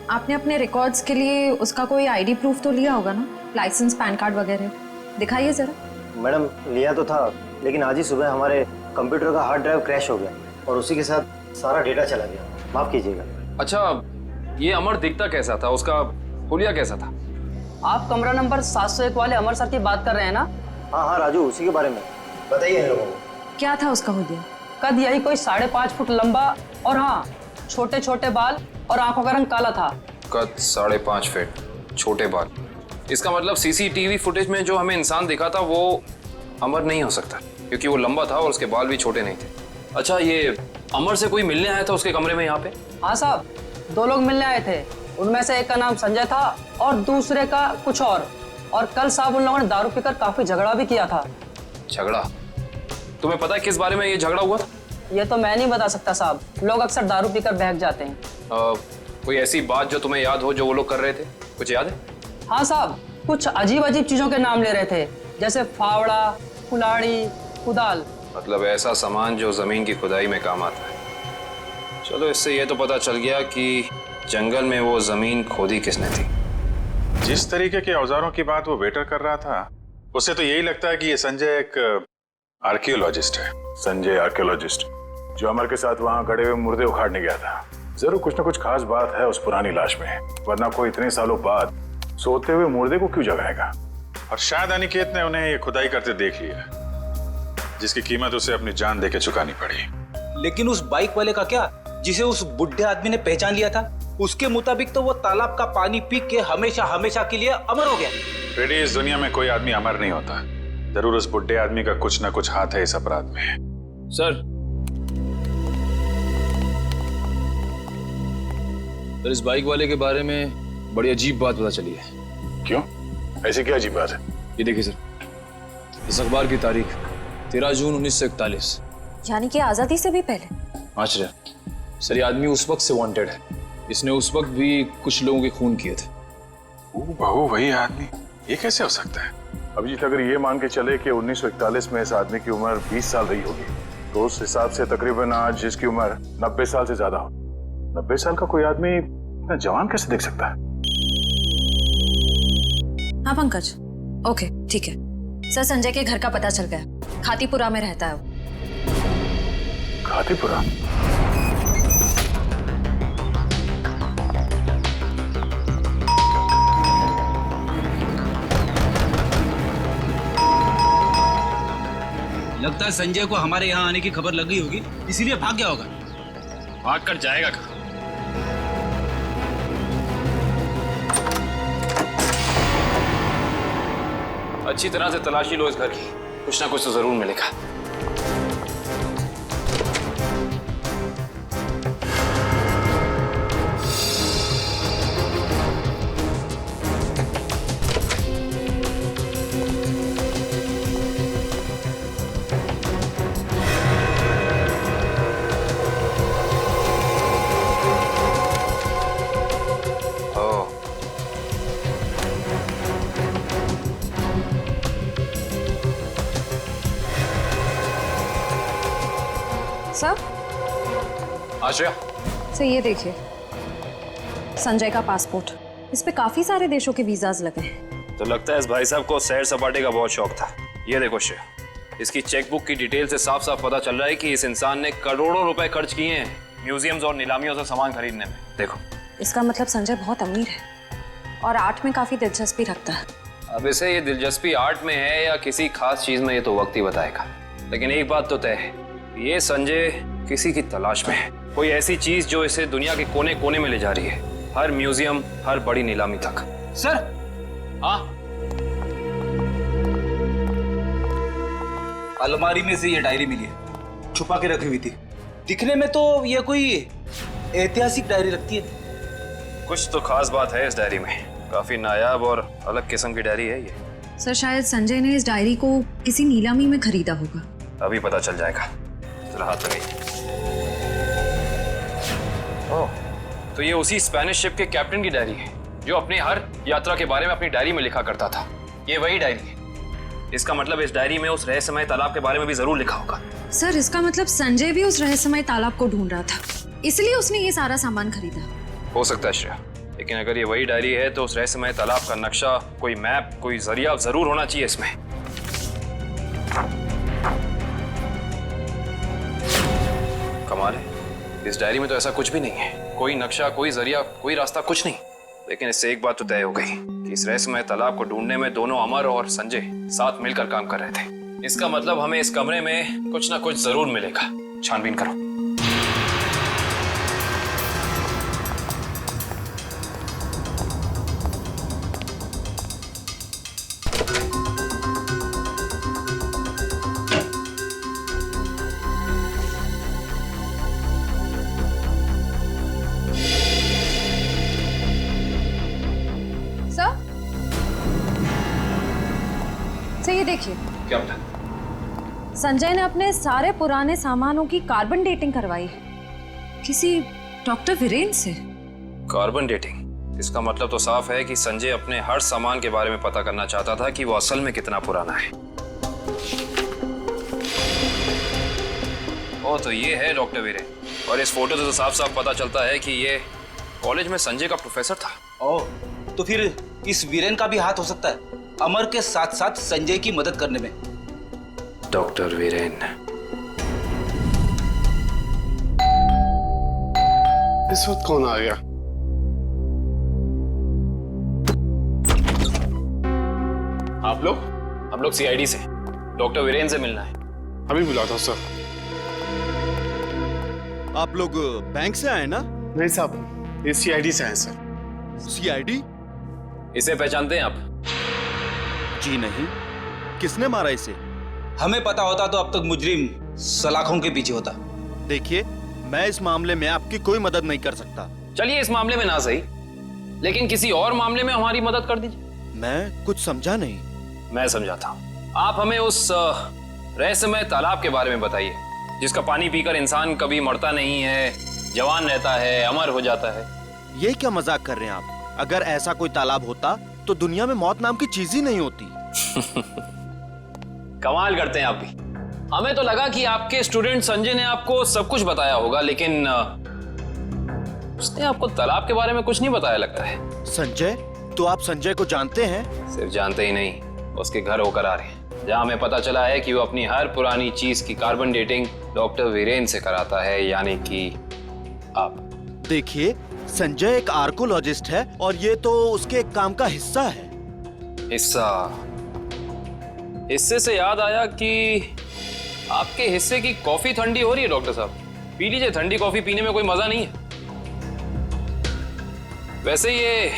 Speaker 4: आपने अपने रिकॉर्ड्स के लिए उसका कोई ID प्रूफ तो लिया होगा ना? लाइसेंस, पैन कार्ड वगैरह दिखाइए जरा।
Speaker 12: मैडम लिया तो था, लेकिन आज ही सुबह हमारे कंप्यूटर का हार्ड ड्राइव क्रैश हो गया और उसी के साथ सारा डेटा चला गया। माफ कीजिएगा।
Speaker 15: अच्छा, ये अमर दिखता कैसा था? उसका हुलिया कैसा था?
Speaker 11: आप कमरा नंबर 701 वाले अमर सर की बात कर रहे हैं ना?
Speaker 12: हाँ राजू, उसी के बारे में बताइए इन लोगों को।
Speaker 4: क्या था उसका हुलिया?
Speaker 11: कद यही कोई 5.5 फुट लंबा और हाँ, छोटे छोटे बाल और आंखों का रंग काला था।
Speaker 15: कद 5.5 फीट, छोटे बाल। इसका मतलब CCTV फुटेज में जो हमें इंसान दिखा था वो अमर नहीं हो सकता, क्योंकि वो लंबा था और उसके बाल भी छोटे नहीं थे। अच्छा, ये अमर से कोई मिलने आया था उसके कमरे में यहाँ पे?
Speaker 11: हाँ साहब, 2 लोग मिलने आए थे। उनमें से एक का नाम संजय था और दूसरे का कुछ और कल साहब उन लोगों ने दारू पीकर काफी झगड़ा भी किया था।
Speaker 15: झगड़ा? तुम्हें पता है किस बारे में ये झगड़ा हुआ था?
Speaker 11: ये तो मैं नहीं बता सकता साहब, लोग अक्सर दारू पीकर बहक जाते हैं।
Speaker 15: कोई ऐसी बात जो तुम्हें याद हो जो वो लोग कर रहे थे? कुछ याद है?
Speaker 11: हाँ साहब, कुछ अजीब चीजों के नाम ले रहे थे, जैसे फावड़ा, कुल्हाड़ी, कुदाल।
Speaker 15: मतलब ऐसा सामान जो जमीन की खुदाई में काम आता है। चलो, इससे ये तो पता चल गया कि जंगल में वो जमीन खोदी किसने थी।
Speaker 7: जिस तरीके के औजारों की बात वो वेटर कर रहा था, उससे तो यही लगता है कि ये संजय एक आर्कियोलॉजिस्ट है।
Speaker 10: संजय आर्कियोलॉजिस्ट, जो अमर के साथ वहां गड़े हुए मुर्दे उखाड़ने गया था। जरूर कुछ ना कुछ खास बात है उस पुरानी लाश में, वरना कोई इतने सालों बाद सोते हुए मुर्दे को क्यों जगाएगा?
Speaker 7: और शायद अनिकेत ने उन्हें ये खुदाई करते देख लिया, जिसकी कीमत उसे अपनी जान देके चुकानी पड़ी।
Speaker 17: लेकिन उस बाइक वाले का क्या, जिसे उस बुढ़े आदमी ने पहचान लिया था? उसके मुताबिक तो वो तालाब का पानी पी के हमेशा के लिए अमर हो गया।
Speaker 7: फ्रेडी, इस दुनिया में कोई आदमी अमर नहीं होता। जरूर उस बुढ़े आदमी का कुछ ना कुछ हाथ है इस अपराध में।
Speaker 15: सर, इस बाइक वाले के बारे में बड़ी अजीब बात पता चली है।
Speaker 10: क्यों? ऐसी क्या अजीब बात है?
Speaker 15: ये देखिए सर, इस अखबार की तारीख 13 जून 1941,
Speaker 4: यानी कि आजादी से भी पहले।
Speaker 15: आश्चर्य सर, ये आदमी उस वक्त से वांटेड है। इसने उस वक्त भी कुछ लोगों के खून किए थे।
Speaker 7: बहू, वही आदमी? ये कैसे हो सकता है?
Speaker 10: अभिजीत, अगर ये मान के चले कि 1941 में इस आदमी की उम्र 20 साल रही होगी, तो उस हिसाब से तकरीबन आज जिसकी उम्र 90 साल से ज्यादा हो, 90 साल का कोई आदमी इतना जवान कैसे दिख सकता है?
Speaker 4: हाँ पंकज, ओके ठीक है सर। संजय के घर का पता चल गया, खातीपुरा में रहता है वो।
Speaker 10: खातीपुरा?
Speaker 17: लगता है संजय को हमारे यहाँ आने की खबर लग गई होगी, इसीलिए भाग गया होगा।
Speaker 15: भाग कर जाएगा कहाँ? अच्छी तरह से तलाशी लो इस घर की, कुछ ना कुछ तो जरूर मिलेगा।
Speaker 4: सर,
Speaker 15: आश्रया,
Speaker 4: सर ये देखिए, संजय का पासपोर्ट। इस पे काफी सारे देशों के वीजाज लगे हैं।
Speaker 15: तो लगता है इस भाई साहब को सैर सपाटे का बहुत शौक था। ये देखो श्रेया, इसकी चेकबुक की डिटेल से साफ साफ पता चल रहा है कि इस इंसान ने करोड़ों रुपए खर्च किए हैं म्यूजियम्स और नीलामियों से सामान खरीदने में। देखो,
Speaker 4: इसका मतलब संजय बहुत अमीर है और आर्ट में काफी दिलचस्पी रखता है।
Speaker 15: अब इसे ये दिलचस्पी आर्ट में है या किसी खास चीज में, ये तो वक्त ही बताएगा। लेकिन एक बात तो तय है, ये संजय किसी की तलाश में है, कोई ऐसी चीज जो इसे दुनिया के कोने कोने में ले जा रही है, हर म्यूजियम, हर बड़ी नीलामी तक।
Speaker 17: सर,
Speaker 15: हाँ,
Speaker 17: अलमारी में से ये डायरी मिली है, छुपा के रखी हुई थी। दिखने में तो ये कोई ऐतिहासिक डायरी लगती है।
Speaker 15: कुछ तो खास बात है इस डायरी में, काफी नायाब और अलग किस्म की डायरी है ये।
Speaker 4: सर, शायद संजय ने इस डायरी को किसी नीलामी में खरीदा होगा।
Speaker 15: अभी पता चल जाएगा। जरा हाथ लगाइए। ओह, तो ये उसी स्पेनिश शिप के कैप्टन की डायरी है जो अपनी हर यात्रा के बारे में अपनी डायरी में लिखा करता था। ये वही डायरी है। इसका मतलब इस डायरी में उस रहस्यमय तालाब के बारे में भी जरूर लिखा होगा।
Speaker 4: सर, इसका मतलब संजय भी उस रहस्यमय तालाब को ढूंढ रहा था, इसलिए उसने ये सारा सामान खरीदा।
Speaker 15: हो सकता है श्रेया, लेकिन अगर ये वही डायरी है तो उस रहस्यमय तालाब का नक्शा, कोई मैप, कोई जरिया जरूर होना चाहिए इसमें। कमाल है, इस डायरी में तो ऐसा कुछ भी नहीं है, कोई नक्शा, कोई जरिया, कोई रास्ता, कुछ नहीं। लेकिन इससे एक बात तो तय हो गई कि इस रहस्यमय तालाब को ढूंढने में दोनों अमर और संजय साथ मिलकर काम कर रहे थे। इसका मतलब हमें इस कमरे में कुछ ना कुछ जरूर मिलेगा। छानबीन करो।
Speaker 4: ये देखिए,
Speaker 15: क्या बता?
Speaker 4: संजय ने अपने सारे पुराने सामानों की कार्बन डेटिंग करवाई है, किसी डॉक्टर वीरेन से।
Speaker 15: Carbon dating? इसका मतलब तो साफ है कि संजय अपने हर सामान के बारे में पता करना चाहता था कि वो असल में कितना पुराना है। ओ, तो ये है डॉक्टर वीरेन, और इस फोटो से तो साफ साफ पता चलता है कि ये कॉलेज में संजय का प्रोफेसर था।
Speaker 17: ओह, तो फिर इस वीरेन का भी हाथ हो सकता है अमर के साथ साथ संजय की मदद करने में।
Speaker 15: डॉक्टर वीरेन।
Speaker 14: इस वक्त कौन आ गया?
Speaker 15: आप लोग? हम लोग सीआईडी से, डॉक्टर वीरेन से मिलना है।
Speaker 14: अभी बुलाता हूं सर।
Speaker 9: आप लोग बैंक से आए ना?
Speaker 14: नहीं साहब, ये सीआईडी से आए सर।
Speaker 9: सीआईडी?
Speaker 15: इसे पहचानते हैं आप?
Speaker 9: जी नहीं। किसने मारा इसे?
Speaker 17: हमें पता होता तो अब तक मुजरिम सलाखों के पीछे होता।
Speaker 9: देखिए, मैं इस मामले में आपकी कोई मदद नहीं कर सकता।
Speaker 15: चलिए, इस मामले में ना सही, लेकिन किसी और मामले में हमारी मदद कर दीजिए।
Speaker 9: मैं कुछ समझा नहीं।
Speaker 15: मैं समझाता हूँ। आप हमें उस रहस्यमय तालाब के बारे में बताइए, जिसका पानी पीकर इंसान कभी मरता नहीं है, जवान रहता है, अमर हो जाता है।
Speaker 9: ये क्या मजाक कर रहे हैं आप? अगर ऐसा कोई तालाब होता तो दुनिया में मौत नाम की चीज ही नहीं होती।
Speaker 15: कमाल करते हैं आप भी। हमें तो लगा कि आपके स्टूडेंट संजय ने आपको सब कुछ बताया होगा, लेकिन उसने आपको तालाब के बारे में कुछ नहीं बताया लगता है।
Speaker 9: संजय? तो आप संजय को जानते हैं?
Speaker 15: सिर्फ जानते ही नहीं, उसके घर होकर आ रहे हैं, जहाँ हमें पता चला है कि वो अपनी हर पुरानी चीज की कार्बन डेटिंग डॉक्टर वीरेन से कराता है, यानी कि आप।
Speaker 9: देखिए, संजय एक आर्कोलॉजिस्ट है और ये तो उसके एक काम का हिस्सा है।
Speaker 15: हिस्सा? हिस्से से याद आया कि आपके हिस्से की कॉफी ठंडी हो रही है डॉक्टर साहब, पी लीजिए। ठंडी कॉफी पीने में कोई मजा नहीं है। वैसे ये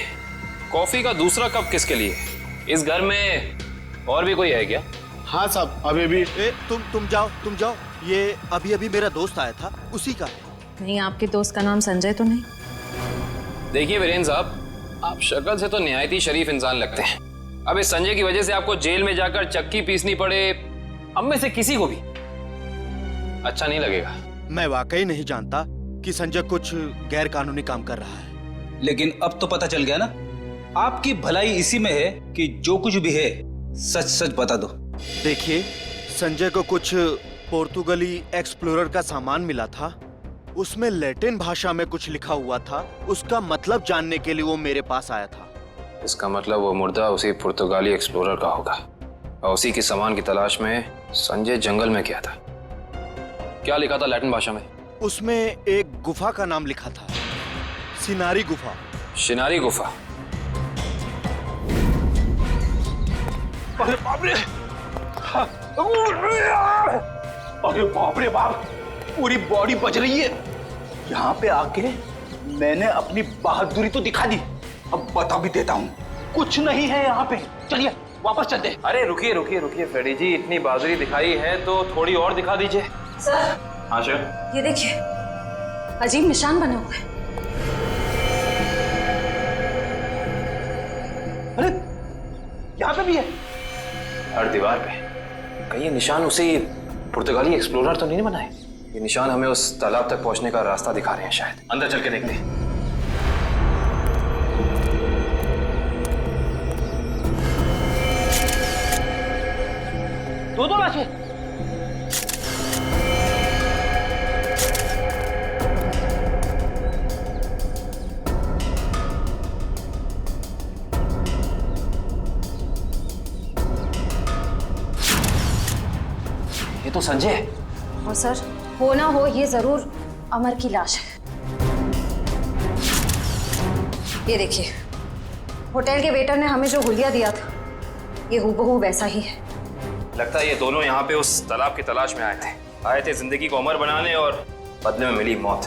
Speaker 15: कॉफी का दूसरा कप किसके लिए? इस घर में और भी कोई है क्या?
Speaker 14: हाँ साहब, अभी भी।
Speaker 9: तुम जाओ। ये अभी मेरा दोस्त आया था, उसी का है।
Speaker 4: नहीं, आपके दोस्त का नाम संजय तो नहीं?
Speaker 15: देखिए वीरेन साहब, आप शक्ल से तो निहायत ही शरीफ इंसान लगते हैं। अब इस संजय की वजह से आपको जेल में जाकर चक्की पीसनी पड़े, हम में से किसी को भी अच्छा नहीं लगेगा।
Speaker 9: मैं वाकई नहीं जानता कि संजय कुछ गैर कानूनी काम कर रहा है।
Speaker 17: लेकिन अब तो पता चल गया ना, आपकी भलाई इसी में है कि जो कुछ भी है सच सच बता दो।
Speaker 9: देखिए, संजय को कुछ पोर्तुगली एक्सप्लोरर का सामान मिला था, उसमें लैटिन भाषा में कुछ लिखा हुआ था। उसका मतलब जानने के लिए वो मेरे पास आया था।
Speaker 15: इसका मतलब वो मुर्दा उसी पुर्तगाली एक्सप्लोरर का होगा और उसी की सामान की तलाश में संजय जंगल में गया था। क्या लिखा था लैटिन भाषा में?
Speaker 18: उसमें एक गुफा का नाम लिखा था, सिनारी गुफा।
Speaker 15: शिनारी गुफा।
Speaker 17: अरे बाप रे! अरे बाप रे बाप! पूरी बॉडी बज रही है। यहाँ पे आके मैंने अपनी बहादुरी तो दिखा दी, अब बता भी देता हूँ, कुछ नहीं है यहाँ पे। चलिए वापस चलते।
Speaker 15: अरे रुकिए रुकिए रुकिए फ्रेडी जी, इतनी बहादुरी दिखाई है तो थोड़ी और दिखा दीजिए।
Speaker 4: सर,
Speaker 15: हाँ सर।
Speaker 4: ये देखिए, अजीब निशान बने हुए हैं।
Speaker 17: अरे यहाँ पे भी है।
Speaker 15: हर दीवार पे। कहीं ये निशान उसी पुर्तगाली एक्सप्लोरर तो नहीं बनाए? ये निशान हमें उस तालाब तक पहुंचने का रास्ता दिखा रहे हैं शायद। अंदर चल के देखते हैं।
Speaker 17: दो लाशें।
Speaker 15: ये तो संजय।
Speaker 4: और सर, हो ना हो ये जरूर अमर की लाश है। ये देखिए, होटल के वेटर ने हमें जो हुलिया दिया था, ये हूबहू वैसा ही है।
Speaker 15: लगता है ये दोनों यहाँ पे उस तालाब की तलाश में आए थे जिंदगी को अमर बनाने और बदले में मिली मौत।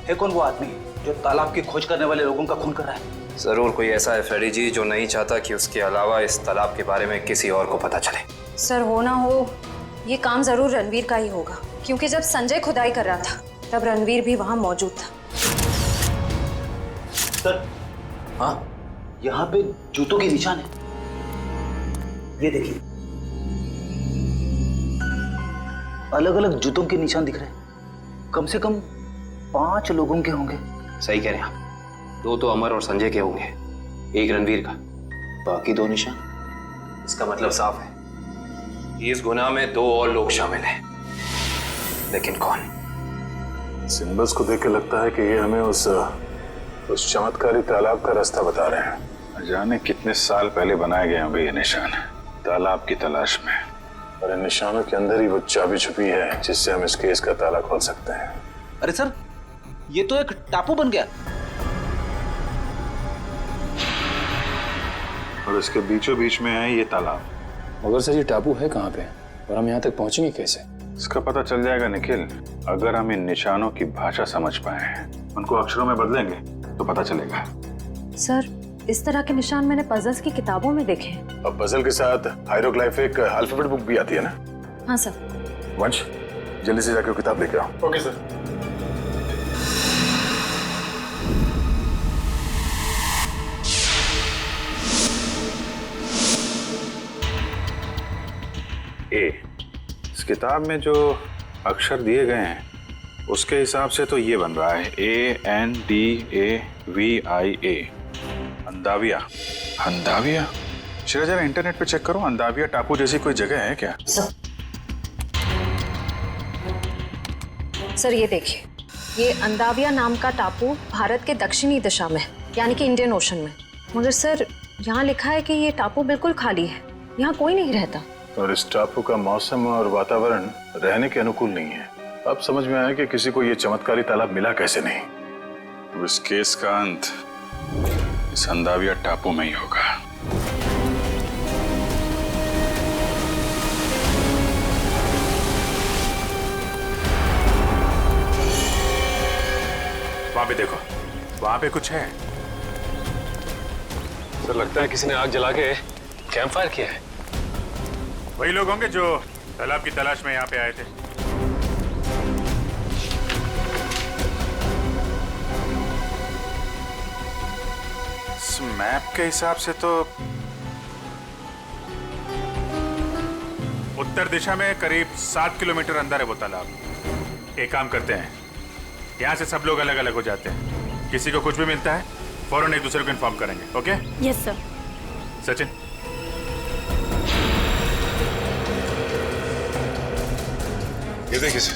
Speaker 17: है कौन वो आदमी जो तालाब की खोज करने वाले लोगों का खून कर रहा है?
Speaker 15: जरूर कोई ऐसा है फ्रेडी जी जो नहीं चाहता कि उसके अलावा इस तालाब के बारे में किसी और को पता चले।
Speaker 4: सर, हो ना हो ये काम जरूर रणवीर का ही होगा, क्योंकि जब संजय खुदाई कर रहा था तब रणवीर भी वहां मौजूद था।
Speaker 17: सर, हाँ, यहाँ पे जूतों के निशान है। ये देखिए, अलग अलग जूतों के निशान दिख रहे हैं। कम से कम 5 लोगों के होंगे।
Speaker 15: सही कह रहे हैं आप। 2 तो अमर और संजय के होंगे, 1 रणवीर का,
Speaker 17: बाकी 2 निशान।
Speaker 15: इसका मतलब साफ है, इस गुनाह में 2 और लोग शामिल हैं, लेकिन कौन?
Speaker 10: सिंबल्स को देख के लगता है कि ये हमें उस चमत्कारी तालाब का रास्ता बता रहे हैं।
Speaker 7: जाने कितने साल पहले बनाए गए होंगे ये निशान, तालाब की तलाश में।
Speaker 10: और इन निशानों के अंदर ही वो चाबी छुपी है जिससे हम इस केस का ताला खोल सकते हैं।
Speaker 17: अरे सर, ये तो एक टापू बन गया।
Speaker 7: और इसके बीचों बीच में है ये तालाब।
Speaker 15: मगर सर, ये टापू है कहाँ पे और हम यहाँ तक पहुंचेंगे कैसे?
Speaker 7: इसका पता चल जाएगा निखिल, अगर हम इन निशानों की भाषा समझ पाए, उनको अक्षरों में बदलेंगे तो पता चलेगा।
Speaker 4: सर, इस तरह के निशान मैंने पजल्स की किताबों में देखे हैं।
Speaker 10: अब पजल के साथ हायरोग्लाइफिक अल्फाबेट बुक भी आती है ना?
Speaker 4: हाँ सर।
Speaker 10: वंश, जल्दी से जाके वो किताब लेके आओ।
Speaker 14: Okay sir.
Speaker 7: इस किताब में जो अक्षर दिए गए हैं उसके हिसाब से तो ये बन रहा है ANDAVIA, अंदाविया। अंदाविया? चलो जरा इंटरनेट पे चेक करो, अंदाविया टापू जैसी कोई जगह है क्या?
Speaker 4: सर, ये देखिए, ये अंदाविया नाम का टापू भारत के दक्षिणी दिशा में, यानी कि इंडियन ओशन में। मगर सर, यहाँ लिखा है कि ये टापू बिल्कुल खाली है, यहाँ कोई नहीं रहता।
Speaker 10: और इस टापू का मौसम और वातावरण रहने के अनुकूल नहीं है। अब समझ में आया कि किसी को ये चमत्कारी तालाब मिला कैसे नहीं।
Speaker 7: तो इस केस का अंत इस अंदाविया टापू में ही होगा। वहां पे देखो, वहां पे कुछ है।
Speaker 10: सर, लगता है किसी ने आग जला के कैंप फायर किया है।
Speaker 7: वही लोग होंगे जो तालाब की तलाश में यहाँ पे आए थे। इस मैप के हिसाब से तो उत्तर दिशा में करीब 7 किलोमीटर अंदर है वो तालाब। एक काम करते हैं, यहाँ से सब लोग अलग अलग हो जाते हैं। किसी को कुछ भी मिलता है फौरन एक दूसरे को इन्फॉर्म करेंगे। ओके?
Speaker 16: Yes sir.
Speaker 7: सचिन,
Speaker 10: ये देखिए सर,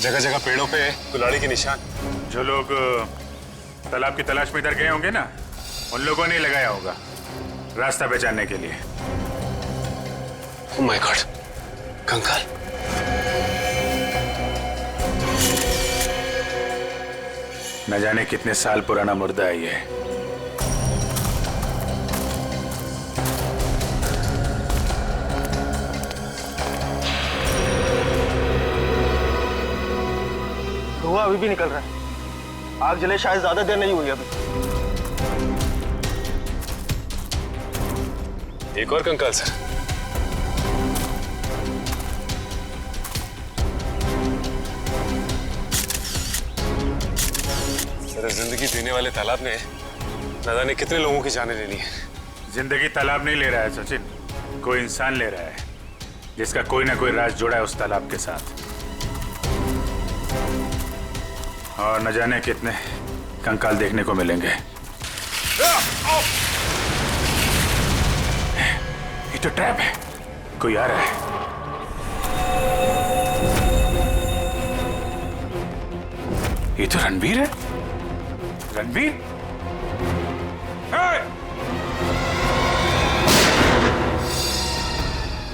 Speaker 10: जगह जगह पेड़ों पे कुल्हाड़ी के निशान।
Speaker 7: जो लोग तालाब की तलाश में इधर गए होंगे ना, उन लोगों ने लगाया होगा रास्ता पहचानने के लिए।
Speaker 10: ओह माय गॉड, कंकाल।
Speaker 7: न जाने कितने साल पुराना मुर्दा है ये।
Speaker 12: धुआं अभी भी निकल रहा है। आग जले शायद ज्यादा देर नहीं हुई अभी।
Speaker 10: एक और कंकाल सर। सर, जिंदगी देने वाले तालाब ने न जाने कितने लोगों की जानें ले ली है।
Speaker 7: जिंदगी तालाब नहीं ले रहा है सचिन, कोई इंसान ले रहा है जिसका कोई ना कोई राज जुड़ा है उस तालाब के साथ। और न जाने कितने कंकाल देखने को मिलेंगे। ये तो ट्रैप है, कोई आ रहा है। ये तो रणवीर है। रणवीर,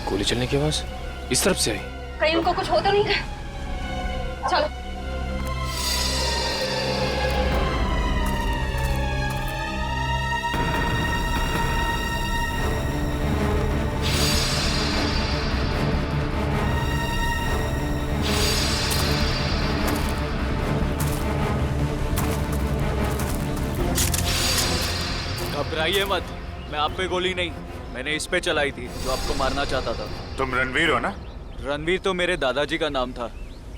Speaker 15: गोली चलने की आवाज इस तरफ से आई।
Speaker 4: कहीं उनको कुछ हो तो नहीं है? चलो।
Speaker 2: घबराइए मत, मैं आप पे गोली नहीं, मैंने इस पे चलाई थी जो आपको मारना चाहता था।
Speaker 7: तुम रणवीर हो ना?
Speaker 2: रणवीर तो मेरे दादाजी का नाम था।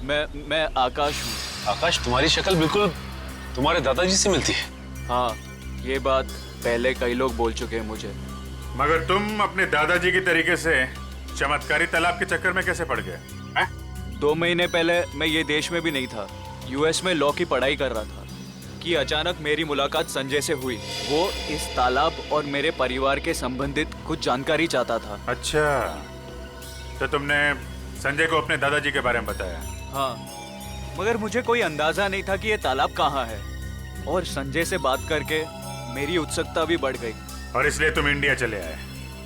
Speaker 2: मैं आकाश हूँ।
Speaker 10: आकाश, तुम्हारी शक्ल बिल्कुल तुम्हारे दादाजी से मिलती है।
Speaker 2: हाँ, ये बात पहले कई लोग बोल चुके हैं मुझे।
Speaker 7: मगर तुम अपने दादाजी की तरीके से चमत्कारी तालाब के चक्कर में कैसे पड़ गए?
Speaker 2: 2 महीने पहले मैं ये देश में भी नहीं था, यूएस में लॉ की पढ़ाई कर रहा था कि अचानक मेरी मुलाकात संजय से हुई। वो इस तालाब और मेरे परिवार के संबंधित कुछ जानकारी चाहता था।
Speaker 7: अच्छा, तो तुमने संजय को अपने दादाजी के बारे में बताया?
Speaker 2: हाँ, मगर मुझे कोई अंदाजा नहीं था कि ये तालाब कहाँ है। और संजय से बात करके मेरी उत्सुकता भी बढ़ गई।
Speaker 7: और इसलिए तुम इंडिया चले आए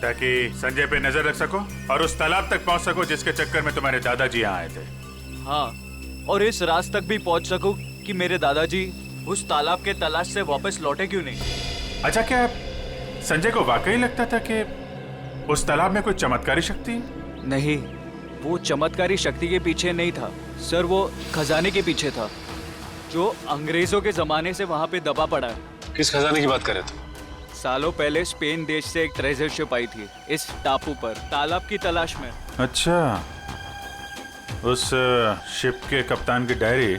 Speaker 7: ताकि संजय पे नजर रख सको और उस तालाब तक पहुंच सको जिसके चक्कर में तुम्हारे दादाजी यहाँ आए थे।
Speaker 2: हाँ, और इस राज तक भी पहुंच सकूं कि मेरे दादाजी उस तालाब के तलाश से वापस लौटे क्यों नहीं।
Speaker 7: अच्छा, क्या संजय को वाकई लगता था कि उस तालाब में कोई चमत्कारी शक्ति?
Speaker 2: नहीं, वो चमत्कारी शक्ति के पीछे नहीं था सर, वो खजाने के पीछे था जो अंग्रेजों के जमाने से वहाँ पे दबा पड़ा है।
Speaker 10: किस खजाने की बात कर रहे तुम?
Speaker 2: सालों पहले स्पेन देश से एक ट्रेजर शिप आई थी इस टापू पर तालाब की तलाश में।
Speaker 7: अच्छा, उस शिप के कप्तान की डायरी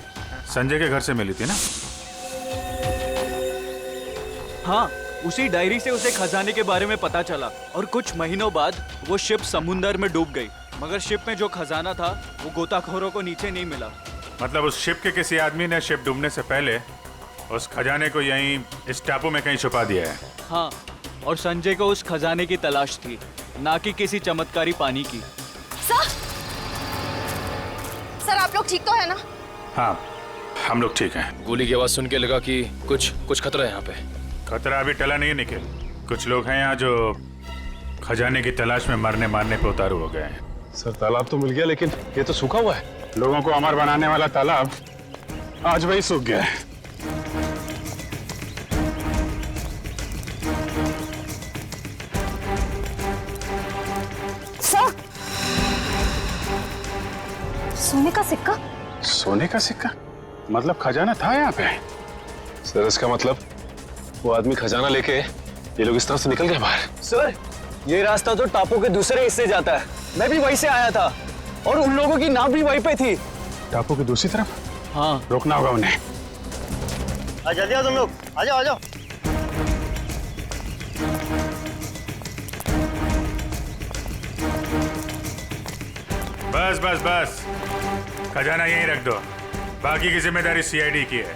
Speaker 7: संजय के घर से मिली थी ना?
Speaker 2: हाँ, उसी डायरी से उसे खजाने के बारे में पता चला और कुछ महीनों बाद वो शिप समुंदर में डूब गई। मगर शिप में जो खजाना था वो गोताखोरों को नीचे नहीं मिला।
Speaker 7: मतलब उस शिप के किसी आदमी ने शिप डूबने से पहले उस खजाने को यहीं इस टापू में कहीं छुपा दिया है।
Speaker 2: हाँ, और संजय को उस खजाने की तलाश थी, ना कि किसी चमत्कारी पानी की।
Speaker 4: सर, आप लोग ठीक तो है ना?
Speaker 7: हाँ, हम लोग ठीक हैं।
Speaker 15: गोली की आवाज सुन के लगा कि कुछ खतरा है यहाँ पे।
Speaker 7: खतरा अभी टला नहीं है निखिल। कुछ लोग हैं यहाँ जो खजाने की तलाश में मरने मारने पे उतारू हो गए हैं।
Speaker 10: सर, तालाब तो मिल गया लेकिन ये तो सूखा हुआ है।
Speaker 7: लोगों को अमर बनाने वाला तालाब आज वही सूख गया है।
Speaker 4: सर, सोने का सिक्का?
Speaker 7: सोने का सिक्का? मतलब खजाना था यहाँ पे?
Speaker 10: सर, इसका मतलब वो आदमी खजाना लेके ये लोग इस तरफ से निकल गए बाहर।
Speaker 12: सर, ये रास्ता तो टापू के दूसरे हिस्से जाता है। मैं भी वहीं से आया था और उन लोगों की नाव भी वहीं पे थी।
Speaker 7: टापू की दूसरी तरफ?
Speaker 2: हाँ,
Speaker 7: रोकना होगा उन्हें।
Speaker 12: जल्दी आओ तुम लोग, आ जाओ आ जाओ।
Speaker 7: बस बस बस, खजाना यहीं रख दो, बाकी की जिम्मेदारी सीआईडी की है।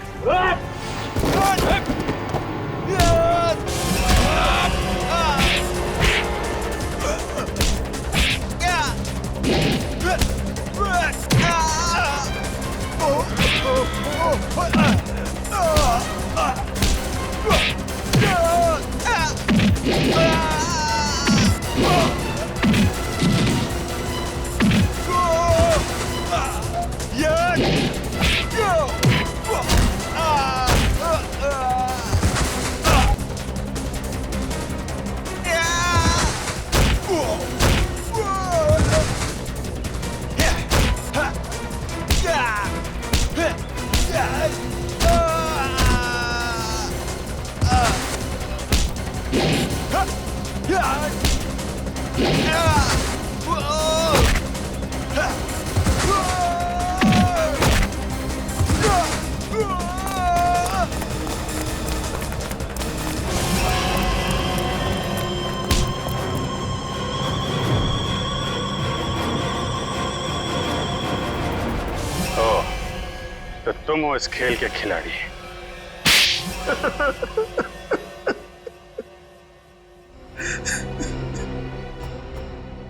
Speaker 7: तुम हो इस खेल के खिलाड़ी।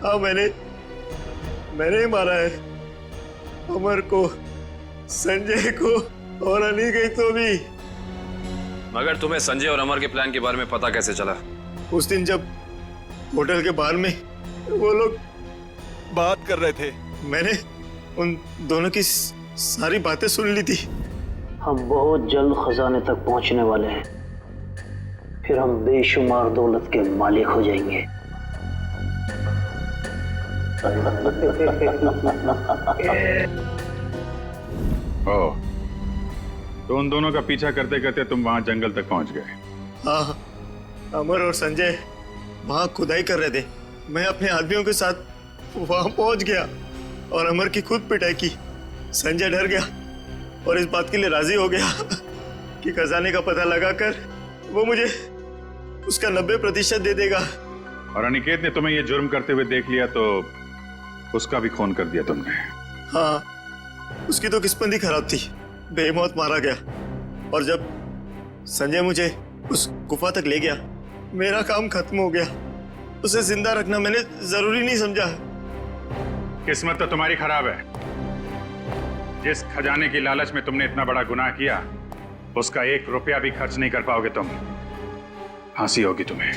Speaker 9: हाँ, मैंने ही मारा है अमर को, संजय को और अनिकेत को भी।
Speaker 15: मगर तुम्हें संजय और अमर के प्लान के बारे में पता कैसे चला?
Speaker 9: उस दिन जब होटल के बाहर में वो लोग बात कर रहे थे, मैंने उन दोनों की सारी बातें सुन ली थी।
Speaker 19: हम बहुत जल्द खजाने तक पहुंचने वाले हैं, फिर हम बेशुमार दौलत के मालिक हो जाएंगे।
Speaker 7: ओह, तो उन दोनों का पीछा करते करते तुम वहां जंगल तक पहुंच गए।
Speaker 9: हाँ, अमर और संजय वहां खुदाई कर रहे थे। मैं अपने आदमियों के साथ वहां पहुंच गया और अमर की खुद पिटाई की। संजय डर गया और इस बात के लिए राजी हो गया कि खजाने का पता लगाकर वो मुझे उसका 90% दे देगा।
Speaker 7: और अनिकेत ने तुम्हें ये जुर्म करते हुए देख लिया तो उसका भी खून कर दिया तुमने।
Speaker 9: हाँ, उसकी तो किस्मत ही खराब थी, बेमौत मारा गया। और जब संजय मुझे उस गुफा तक ले गया, मेरा काम खत्म हो गया। उसे जिंदा रखना मैंने जरूरी नहीं समझा।
Speaker 7: किस्मत तो तुम्हारी खराब है। जिस खजाने की लालच में तुमने इतना बड़ा गुनाह किया, उसका 1 रुपया भी खर्च नहीं कर पाओगे तुम। फांसी होगी तुम्हें।